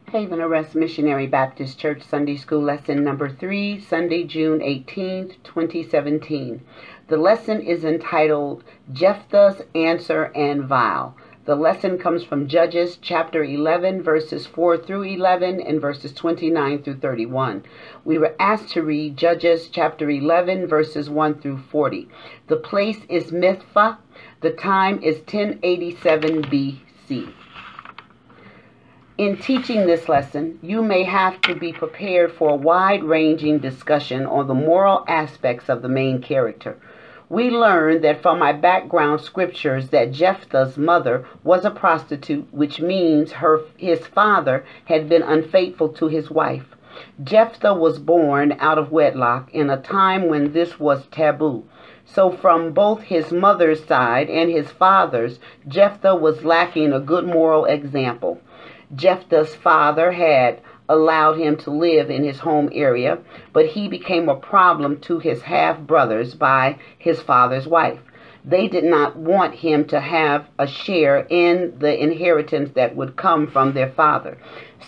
Haven Arrest Missionary Baptist Church Sunday School Lesson number 3, Sunday, June 18th, 2017. The lesson is entitled Jephthah's Answer and Vow. The lesson comes from Judges chapter 11, verses 4 through 11 and verses 29 through 31. We were asked to read Judges chapter 11, verses 1 through 40. The place is Jephthah. The time is 1087 BC. In teaching this lesson, you may have to be prepared for a wide-ranging discussion on the moral aspects of the main character. We learned that from my background scriptures that Jephthah's mother was a prostitute, which means his father had been unfaithful to his wife. Jephthah was born out of wedlock in a time when this was taboo. So from both his mother's side and his father's, Jephthah was lacking a good moral example. Jephthah's father had allowed him to live in his home area, but he became a problem to his half-brothers by his father's wife. They did not want him to have a share in the inheritance that would come from their father.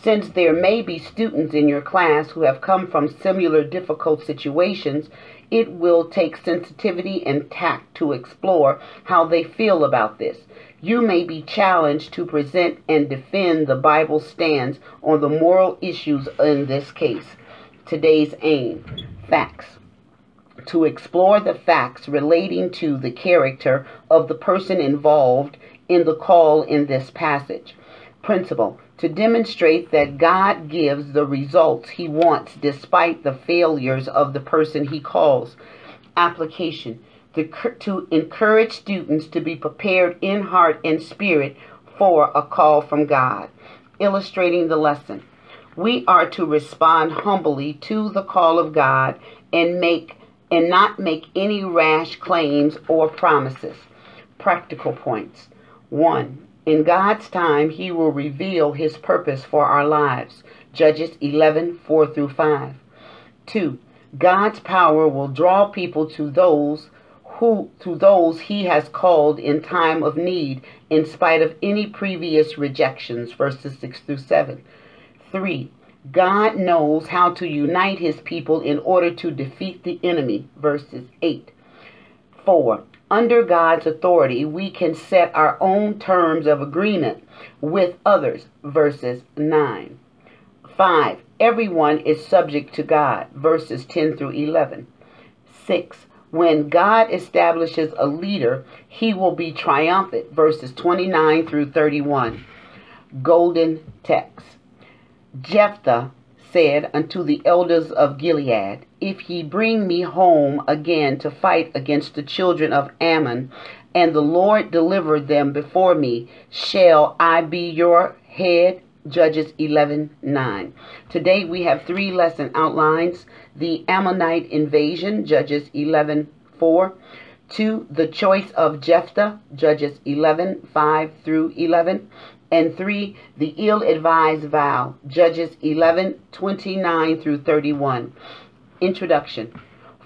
Since there may be students in your class who have come from similar difficult situations, it will take sensitivity and tact to explore how they feel about this. You may be challenged to present and defend the Bible's stance on the moral issues in this case. Today's aim: facts. To explore the facts relating to the character of the person involved in the call in this passage. Principle: to demonstrate that God gives the results he wants despite the failures of the person he calls. Application: to encourage students to be prepared in heart and spirit for a call from God. Illustrating the lesson: we are to respond humbly to the call of God and not make any rash claims or promises. Practical points. 1. In God's time, he will reveal his purpose for our lives. Judges 11, 4 through 5. 2. God's power will draw people to those he has called in time of need, in spite of any previous rejections, verses 6 through 7. 3. God knows how to unite his people in order to defeat the enemy, verses 8. 4. Under God's authority, we can set our own terms of agreement with others, verses 9. 5. Everyone is subject to God, verses 10 through 11. 6. When God establishes a leader, he will be triumphant, verses 29 through 31. Golden text. Jephthah said unto the elders of Gilead, If ye bring me home again to fight against the children of Ammon, and the Lord deliver them before me, shall I be your head? Judges 11:9. Today we have 3 lesson outlines: the Ammonite invasion, Judges 11:4; 2, the choice of Jephthah, Judges 11:5 through 11; and 3, the ill-advised vow, Judges 11:29 through 31. Introduction.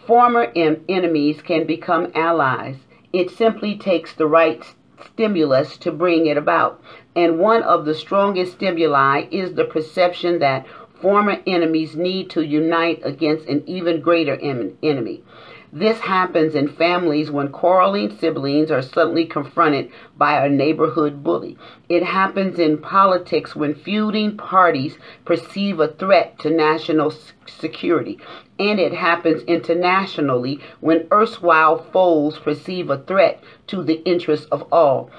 Former enemies can become allies. It simply takes the right stimulus to bring it about. And one of the strongest stimuli is the perception that former enemies need to unite against an even greater enemy. This happens in families when quarreling siblings are suddenly confronted by a neighborhood bully. It happens in politics when feuding parties perceive a threat to national security. And it happens internationally when erstwhile foes perceive a threat to the interests of all.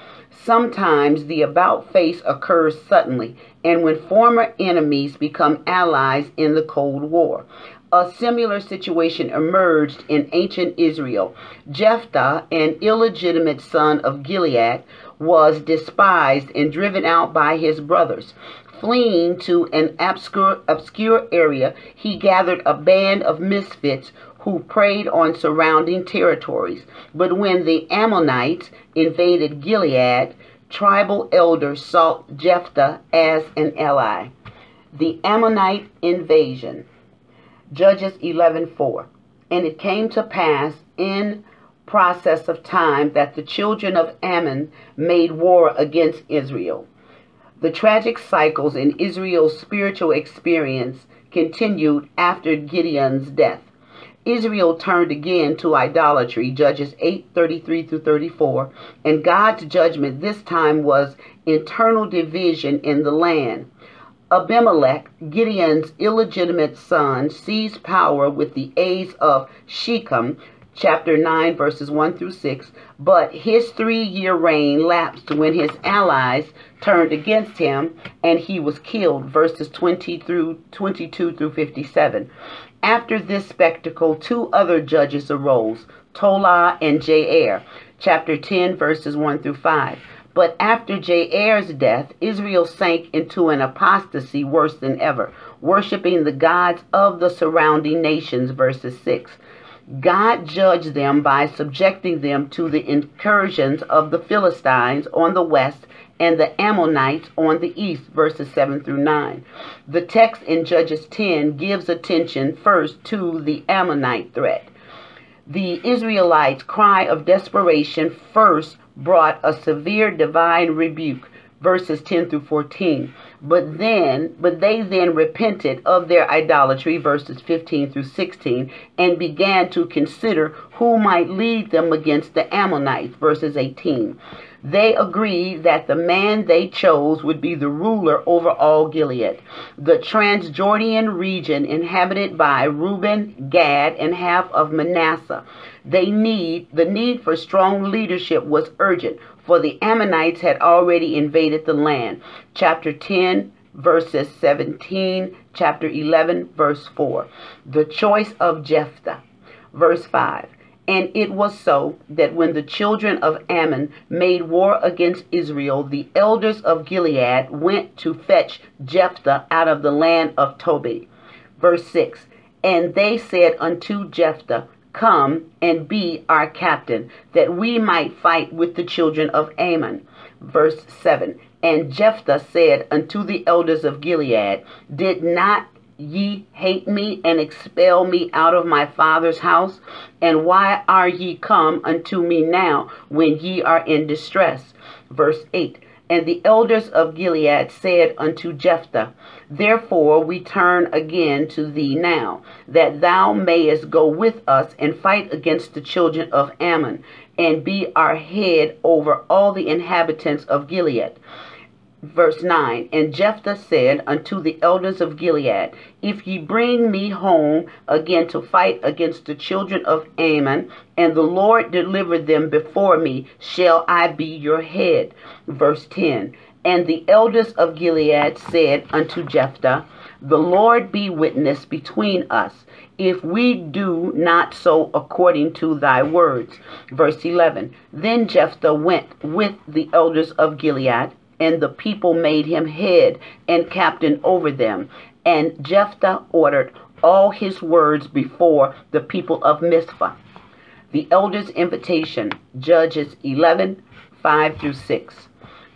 Sometimes the about-face occurs suddenly, and when former enemies become allies in the Cold War. A similar situation emerged in ancient Israel. Jephthah, an illegitimate son of Gilead, was despised and driven out by his brothers. Fleeing to an obscure area, he gathered a band of misfits who preyed on surrounding territories. But when the Ammonites invaded Gilead, tribal elders sought Jephthah as an ally. The Ammonite invasion. Judges 11:4. And it came to pass in process of time that the children of Ammon made war against Israel. The tragic cycles in Israel's spiritual experience continued after Gideon's death. Israel turned again to idolatry, Judges 8:33 through 34, and God's judgment this time was internal division in the land. Abimelech, Gideon's illegitimate son, seized power with the aid of Shechem, chapter 9, verses 1 through 6, but his 3-year reign lapsed when his allies turned against him and he was killed, verses 22 through 57. After this spectacle, 2 other judges arose, Tola and Jair, chapter 10, verses 1 through 5. But after Jair's death, Israel sank into an apostasy worse than ever, worshiping the gods of the surrounding nations, verses 6. God judged them by subjecting them to the incursions of the Philistines on the west and the Ammonites on the east, verses 7 through 9. The text in Judges 10 gives attention first to the Ammonite threat. The Israelites' cry of desperation first brought a severe divine rebuke, verses 10 through 14. But they then repented of their idolatry, verses 15 through 16, and began to consider who might lead them against the Ammonites, verses 18. They agreed that the man they chose would be the ruler over all Gilead, the Transjordan region inhabited by Reuben, Gad, and half of Manasseh. The need for strong leadership was urgent, for the Ammonites had already invaded the land. Chapter 10, verses 17, chapter 11, verse 4. The choice of Jephthah, verse 5. And it was so that when the children of Ammon made war against Israel, the elders of Gilead went to fetch Jephthah out of the land of Tobi. Verse 6. And they said unto Jephthah, Come and be our captain, that we might fight with the children of Ammon. Verse 7. And Jephthah said unto the elders of Gilead, Did not ye hate me and expel me out of my father's house? And why are ye come unto me now when ye are in distress? Verse 8. And the elders of Gilead said unto Jephthah, Therefore we turn again to thee now, that thou mayest go with us and fight against the children of Ammon, and be our head over all the inhabitants of Gilead. Verse 9. And Jephthah said unto the elders of Gilead, If ye bring me home again to fight against the children of Ammon, and the Lord deliver them before me, shall I be your head? Verse 10. And the elders of Gilead said unto Jephthah, The Lord be witness between us, if we do not so according to thy words. Verse 11. Then Jephthah went with the elders of Gilead, and the people made him head and captain over them. And Jephthah ordered all his words before the people of Mizpah. The elders' invitation, Judges 11, 5 through 6.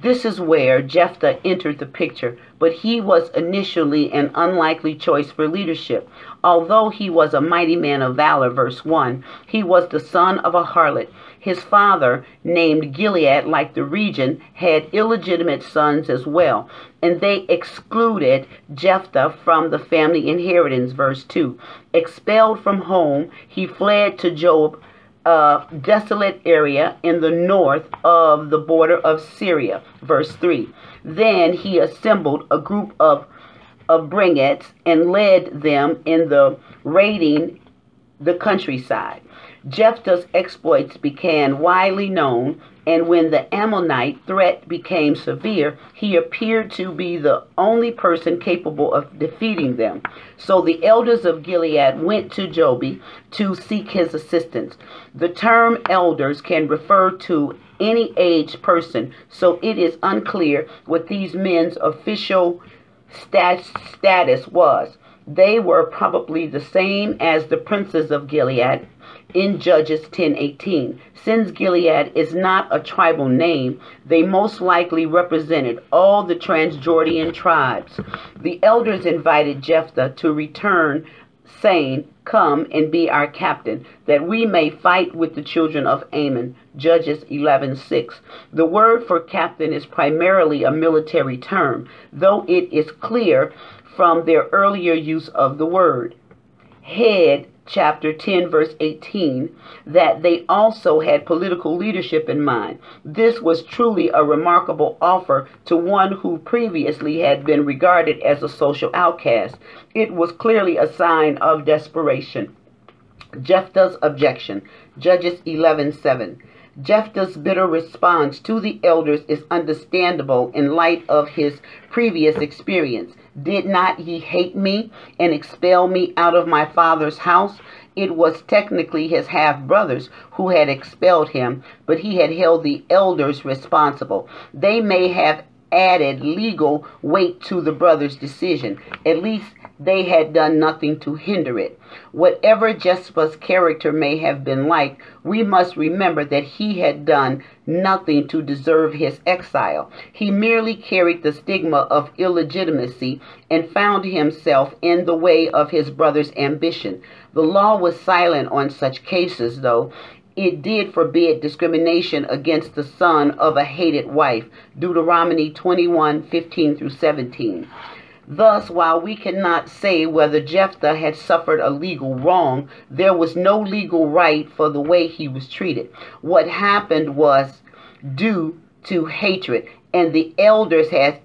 This is where Jephthah entered the picture, but he was initially an unlikely choice for leadership. Although he was a mighty man of valor, verse 1, he was the son of a harlot. His father, named Gilead, like the region, had illegitimate sons as well, and they excluded Jephthah from the family inheritance, verse 2. Expelled from home, he fled to Job, a desolate area in the north of the border of Syria, verse 3. Then he assembled a group of brigands and led them in the raiding the countryside. Jephthah's exploits became widely known, and when the Ammonite threat became severe, he appeared to be the only person capable of defeating them. So the elders of Gilead went to Jobi to seek his assistance. The term elders can refer to any aged person, so it is unclear what these men's official status was. They were probably the same as the princes of Gilead in Judges 10:18. Since Gilead is not a tribal name, they most likely represented all the Transjordan tribes. The elders invited Jephthah to return saying, "Come and be our captain, that we may fight with the children of Ammon." Judges 11:6. The word for captain is primarily a military term, though it is clear from their earlier use of the word. Head, chapter 10, verse 18, that they also had political leadership in mind. This was truly a remarkable offer to one who previously had been regarded as a social outcast. It was clearly a sign of desperation. Jephthah's objection. Judges 11:7. Jephthah's bitter response to the elders is understandable in light of his previous experience. "Did not ye hate me and expel me out of my father's house?" It was technically his half-brothers who had expelled him, but he had held the elders responsible. They may have added legal weight to the brothers' decision. At least they had done nothing to hinder it. Whatever Jephthah's character may have been like, we must remember that he had done nothing to deserve his exile. He merely carried the stigma of illegitimacy and found himself in the way of his brother's ambition. The law was silent on such cases, though. It did forbid discrimination against the son of a hated wife. Deuteronomy 21:15 through 17. Thus, while we cannot say whether Jephthah had suffered a legal wrong, there was no legal right for the way he was treated. What happened was due to hatred, and the elders had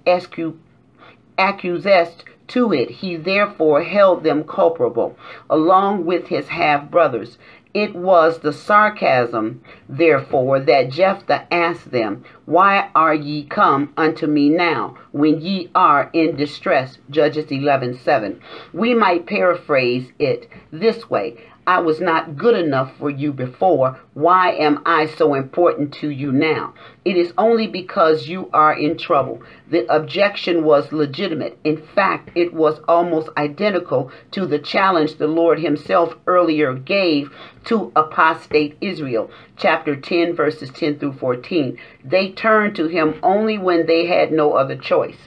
acquiesced to it. He therefore held them culpable, along with his half-brothers. It was the sarcasm, therefore, that Jephthah asked them, "Why are ye come unto me now, when ye are in distress?" Judges 11:7. We might paraphrase it this way: "I was not good enough for you before. Why am I so important to you now? It is only because you are in trouble." The objection was legitimate. In fact, it was almost identical to the challenge the Lord himself earlier gave to apostate Israel. Chapter 10, verses 10 through 14. They turned to him only when they had no other choice.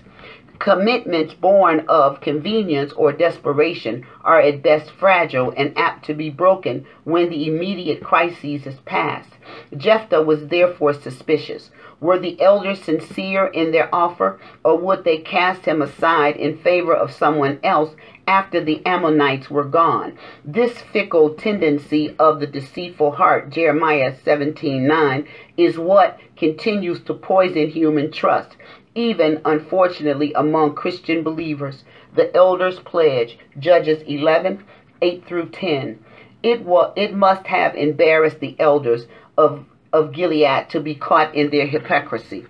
Commitments born of convenience or desperation are at best fragile and apt to be broken when the immediate crisis is past. Jephthah was therefore suspicious. Were the elders sincere in their offer, or would they cast him aside in favor of someone else after the Ammonites were gone? This fickle tendency of the deceitful heart, Jeremiah 17:9, is what continues to poison human trust, even unfortunately among Christian believers. The elders' pledge, Judges 11:8 through 10. It must have embarrassed the elders of Gilead to be caught in their hypocrisy.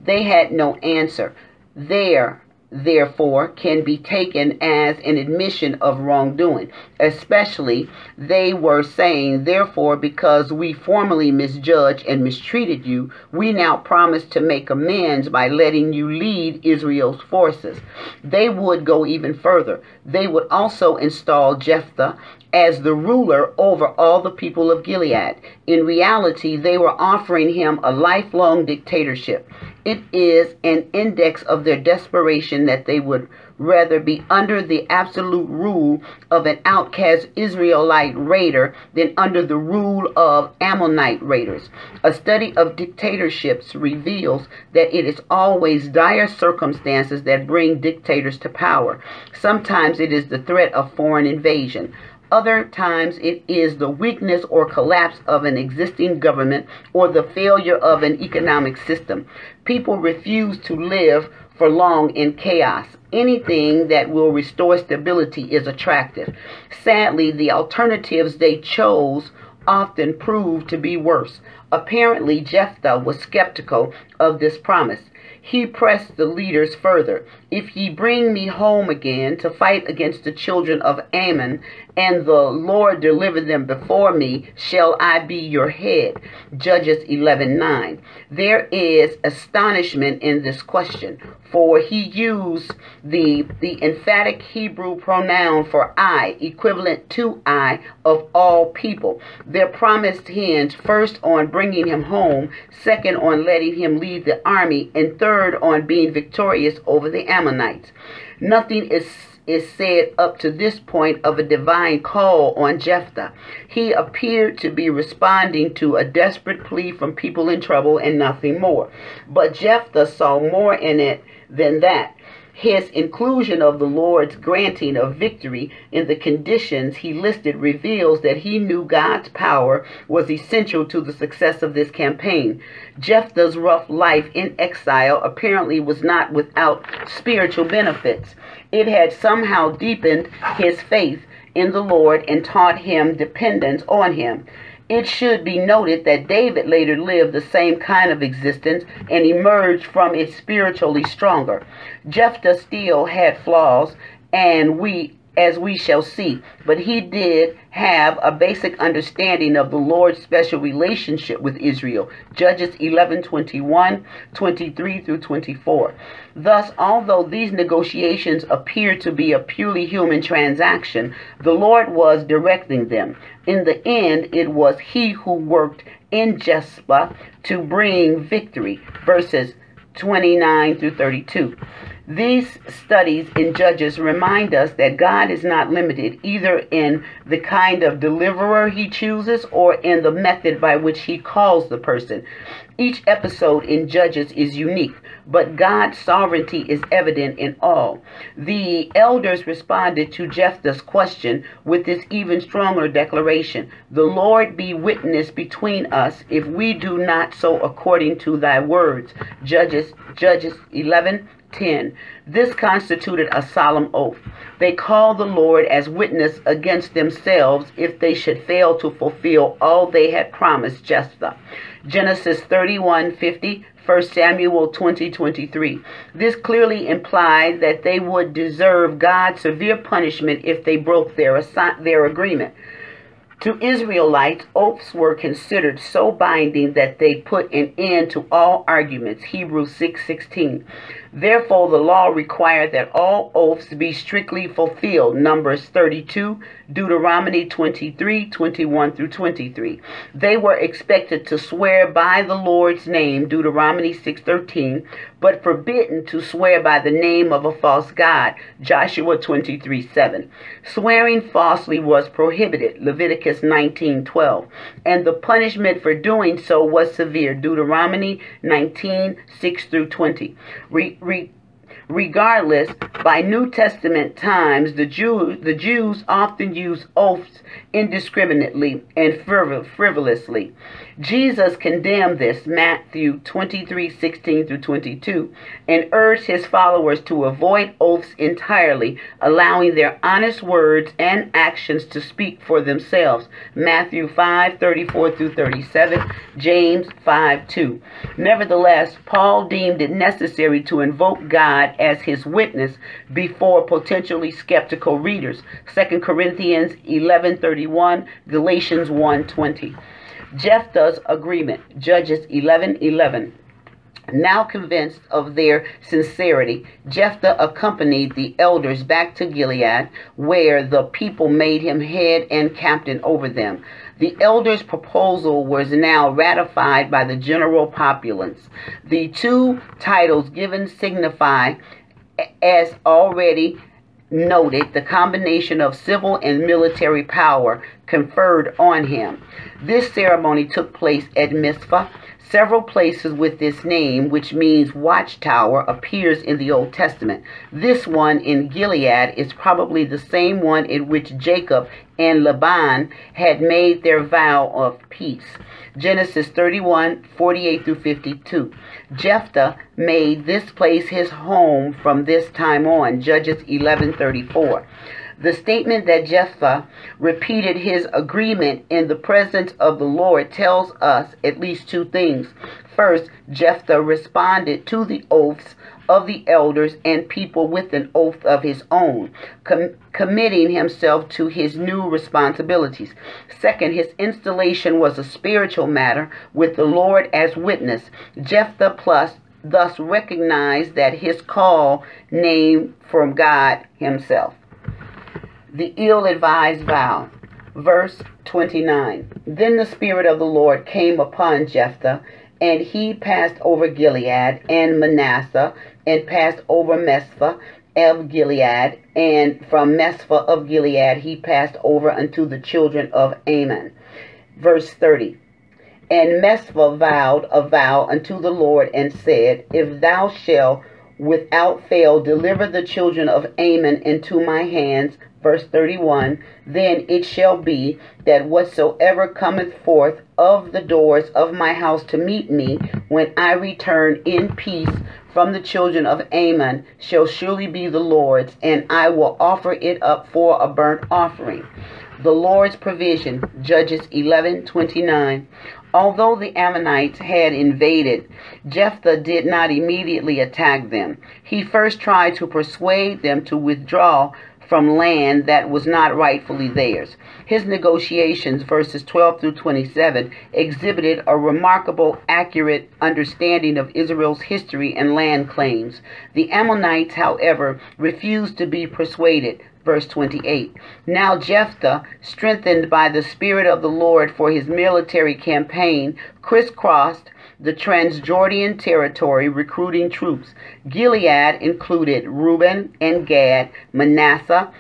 They had no answer. Therefore, can be taken as an admission of wrongdoing. Especially, they were saying, "Therefore, because we formerly misjudged and mistreated you, we now promise to make amends by letting you lead Israel's forces." They would go even further. They would also install Jephthah as the ruler over all the people of Gilead. In reality, they were offering him a lifelong dictatorship. It is an index of their desperation that they would rather be under the absolute rule of an outcast Israelite raider than under the rule of Ammonite raiders. A study of dictatorships reveals that it is always dire circumstances that bring dictators to power. Sometimes it is the threat of foreign invasion. Other times it is the weakness or collapse of an existing government or the failure of an economic system. People refuse to live for long in chaos. Anything that will restore stability is attractive. Sadly, the alternatives they chose often prove to be worse. Apparently, Jephthah was skeptical of this promise. He pressed the leaders further. "If ye bring me home again to fight against the children of Ammon, and the Lord deliver them before me, shall I be your head?" Judges 11:9. There is astonishment in this question, for he used the emphatic Hebrew pronoun for I, equivalent to I, of all people. Their promise hinged first on bringing him home, second on letting him lead the army, and third on being victorious over the Ammonites. Nothing is is said up to this point of a divine call on Jephthah. He appeared to be responding to a desperate plea from people in trouble and nothing more. But Jephthah saw more in it than that. His inclusion of the Lord's granting of victory in the conditions he listed reveals that he knew God's power was essential to the success of this campaign. Jephthah's rough life in exile apparently was not without spiritual benefits. It had somehow deepened his faith in the Lord and taught him dependence on him. It should be noted that David later lived the same kind of existence and emerged from it spiritually stronger. Jephthah still had flaws, as we shall see, but he did have a basic understanding of the Lord's special relationship with Israel. Judges 11:21, 23 through 24. Thus, although these negotiations appear to be a purely human transaction, the Lord was directing them. In the end, it was he who worked in Jephthah to bring victory. Verses 29 through 32. These studies in Judges remind us that God is not limited either in the kind of deliverer he chooses or in the method by which he calls the person. Each episode in Judges is unique, but God's sovereignty is evident in all. The elders responded to Jephthah's question with this even stronger declaration: "The Lord be witness between us if we do not so according to thy words." Judges 11:10. This constituted a solemn oath. They called the Lord as witness against themselves if they should fail to fulfill all they had promised Jephthah. Genesis 31:50, 1 Samuel 20:23. This clearly implied that they would deserve God's severe punishment if they broke their agreement. To Israelites, oaths were considered so binding that they put an end to all arguments. Hebrews 6:16. Therefore, the law required that all oaths be strictly fulfilled. Numbers 32, Deuteronomy 23:21 through 23. They were expected to swear by the Lord's name, Deuteronomy 6:13, but forbidden to swear by the name of a false god, Joshua 23:7. Swearing falsely was prohibited, Leviticus 19:12, and the punishment for doing so was severe, Deuteronomy 19:6 through 20. Regardless, by New Testament times, the Jews often use oaths indiscriminately and frivolously. Jesus condemned this, Matthew 23:16 through 22, and urged his followers to avoid oaths entirely, allowing their honest words and actions to speak for themselves, Matthew 5:34 through 37, James 5:2. Nevertheless, Paul deemed it necessary to invoke God as his witness before potentially skeptical readers, 2 Corinthians 11:31, Galatians 1:20. Jephthah's agreement, Judges 11:11. Now convinced of their sincerity, Jephthah accompanied the elders back to Gilead, where the people made him head and captain over them. The elders' proposal was now ratified by the general populace. The two titles given signify, as already noted, the combination of civil and military power conferred on him. This ceremony took place at Mizpah. Several places with this name, which means watchtower, appears in the Old Testament. This one in Gilead is probably the same one in which Jacob and Laban had made their vow of peace. Genesis 31:48 through 52. Jephthah made this place his home from this time on. Judges 11:34. The statement that Jephthah repeated his agreement in the presence of the Lord tells us at least two things. First, Jephthah responded to the oaths of the elders and people with an oath of his own, committing himself to his new responsibilities. Second, his installation was a spiritual matter with the Lord as witness. Jephthah thus recognized that his call came from God himself. The ill-advised vow. Verse 29. Then the Spirit of the Lord came upon Jephthah, and he passed over Gilead and Manasseh, and passed over Mizpah, of Gilead, and from Mesphah of Gilead he passed over unto the children of Ammon. Verse 30. And Mesphah vowed a vow unto the Lord, and said, If thou shalt without fail deliver the children of Ammon into my hands, verse 31, then it shall be that whatsoever cometh forth of the doors of my house to meet me, when I return in peace from the children of Ammon, shall surely be the Lord's, and I will offer it up for a burnt offering. The Lord's provision, Judges 11:29. Although the Ammonites had invaded, Jephthah did not immediately attack them. He first tried to persuade them to withdraw from land that was not rightfully theirs. His negotiations, verses 12 through 27, exhibited a remarkable, accurate understanding of Israel's history and land claims. The Ammonites, however, refused to be persuaded. Verse 28. Now Jephthah, strengthened by the Spirit of the Lord for his military campaign, crisscrossed the Transjordan territory recruiting troops. Gilead included Reuben and Gad. Manasseh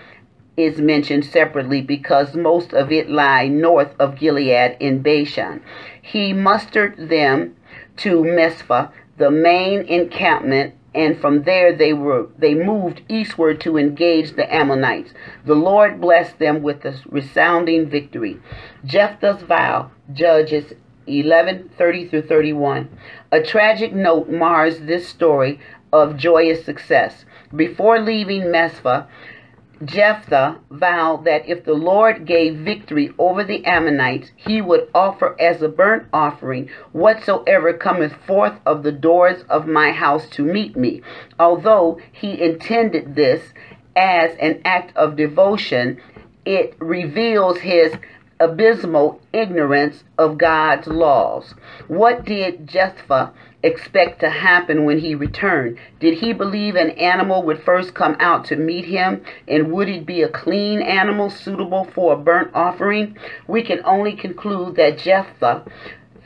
is mentioned separately because most of it lie north of Gilead in Bashan. He mustered them to Mesphah, the main encampment, and from there they moved eastward to engage the Ammonites. The Lord blessed them with a resounding victory. Jephthah's vow, Judges 11:30 through 31. A tragic note mars this story of joyous success. Before leaving Mesphah, Jephthah vowed that if the Lord gave victory over the Ammonites, he would offer as a burnt offering whatsoever cometh forth of the doors of my house to meet me. Although he intended this as an act of devotion, it reveals his abysmal ignorance of God's laws. What did Jephthah expect to happen when he returned? Did he believe an animal would first come out to meet him, and would it be a clean animal suitable for a burnt offering? We can only conclude that Jephthah,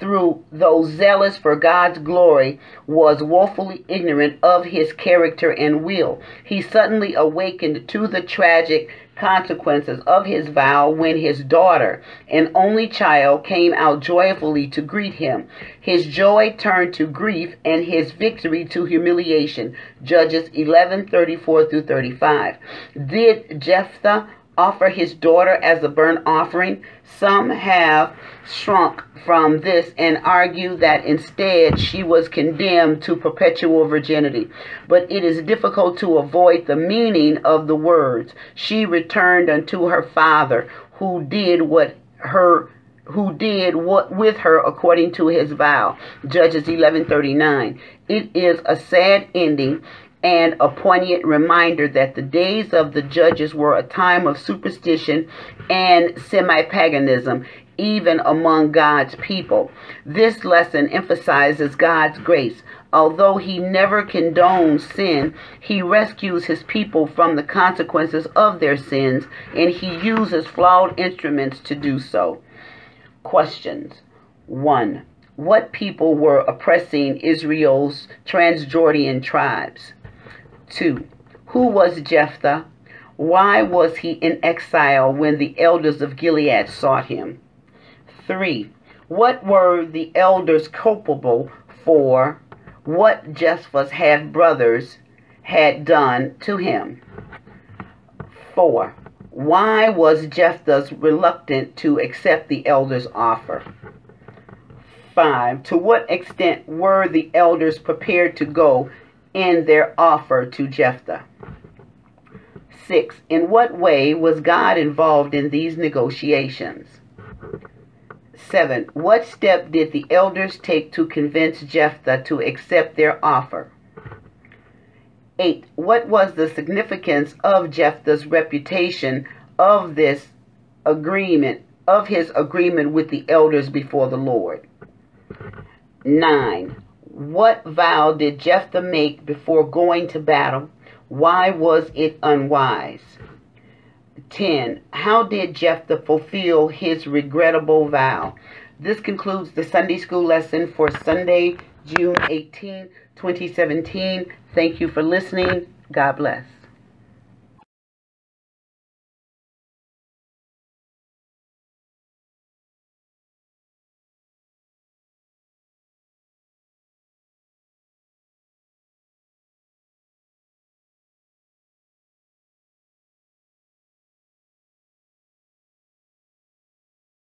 though zealous for God's glory, was woefully ignorant of his character and will. He suddenly awakened to the tragic consequences of his vow when his daughter, an only child, came out joyfully to greet him. His joy turned to grief and his victory to humiliation. Judges 11:34 through 35. Did Jephthah offer his daughter as a burnt offering? Some have shrunk from this and argue that instead she was condemned to perpetual virginity. But it is difficult to avoid the meaning of the words. She returned unto her father, who did with her according to his vow. Judges 11:39. It is a sad ending and a poignant reminder that the days of the judges were a time of superstition and semi-paganism, even among God's people. This lesson emphasizes God's grace. Although he never condones sin, he rescues his people from the consequences of their sins, and he uses flawed instruments to do so. Questions. 1. What people were oppressing Israel's Transjordan tribes? 2. Who was Jephthah? Why was he in exile when the elders of Gilead sought him? 3. What were the elders culpable for what Jephthah's half-brothers had done to him? 4. Why was Jephthah reluctant to accept the elders' offer? 5. To what extent were the elders prepared to go in their offer to Jephthah? 6. In what way was God involved in these negotiations? 7. What step did the elders take to convince Jephthah to accept their offer? 8. What was the significance of Jephthah's reputation of his agreement with the elders before the Lord? 9. What vow did Jephthah make before going to battle? Why was it unwise? 10. How did Jephthah fulfill his regrettable vow? This concludes the Sunday school lesson for Sunday, June 18, 2017. Thank you for listening. God bless.